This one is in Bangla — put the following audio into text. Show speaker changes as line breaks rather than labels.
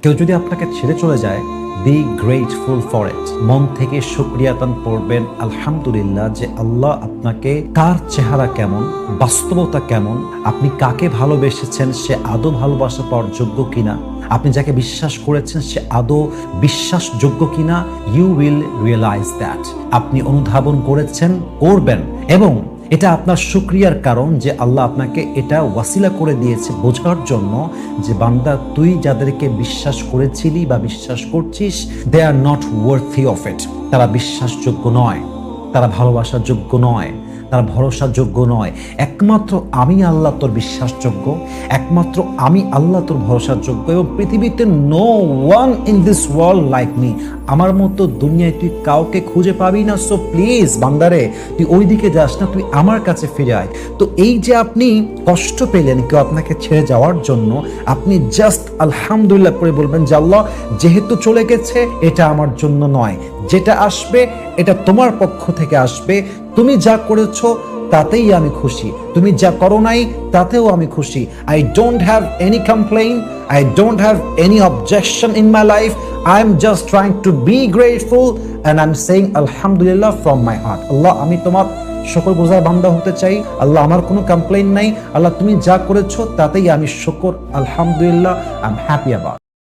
কেউ যদি আপনাকে ছেড়ে চলে যায়, বি গ্রেটফুল ফর ইট। মন থেকে শুকরিয়াতান পড়বেন, আলহামদুলিল্লাহ, যে আল্লাহ আপনাকে, কার চেহারা কেমন, বাস্তবতা কেমন, আপনি কাকে ভালোবেসেছেন, সে আদৌ ভালোবাসা পাওয়ার যোগ্য কিনা, আপনি যাকে বিশ্বাস করেছেন সে আদৌ বিশ্বাসযোগ্য কিনা। You will realize that. আপনি অনুধাবন করবেন, এবং এটা আপনার শুকরিয়ার কারণ যে আল্লাহ আপনাকে এটা ওয়াসিলা করে দিয়েছে বোঝার জন্য যে বান্দা, তুই যাদেরকে বিশ্বাস করেছিলি বা বিশ্বাস করছিস, they are not worthy of it. তারা বিশ্বাসযোগ্য নয়, তারা ভালোবাসার যোগ্য নয়, তারা ভরসার যোগ্য নয়। একমাত্র আমি আল্লাহ তোর বিশ্বাসযোগ্য, একমাত্র আমি আল্লাহ তোর ভরসার যোগ্য, এবং পৃথিবীতে no one in this world like me. আমার মতো দুনিয়ায় তুই কাউকে খুঁজে পাবি না। সো প্লিজ বান্দারে, তুই ওই দিকে যাস না, তুই আমার কাছে ফিরে আয়। তো এই যে আপনি কষ্ট পেলেন কেউ আপনাকে ছেড়ে যাওয়ার জন্য, আপনি জাস্ট আলহামদুলিল্লাহ করে বলবেন যে আল্লাহ, যেহেতু চলে গেছে এটা আমার জন্য নয়, যেটা আসবে এটা তোমার পক্ষ থেকে আসবে। তুমি যা করেছো তাতেই আমি খুশি, তুমি যা করো নাই তাতেও আমি খুশি। I don't have any complain, I don't have any objection in my life. I am just trying to be grateful and I am saying আলহামদুলিল্লাহ ফ্রম মাই হার্ট। আল্লাহ, আমি তোমার শুকরগুজার বান্দা হতে চাই। আল্লাহ, আমার কোনো কমপ্লেইন নাই। আল্লাহ, তুমি যা করেছো তাতেই আমি শুকর, আলহামদুলিল্লাহ, আই এম হ্যাপি অ্যাবাউট।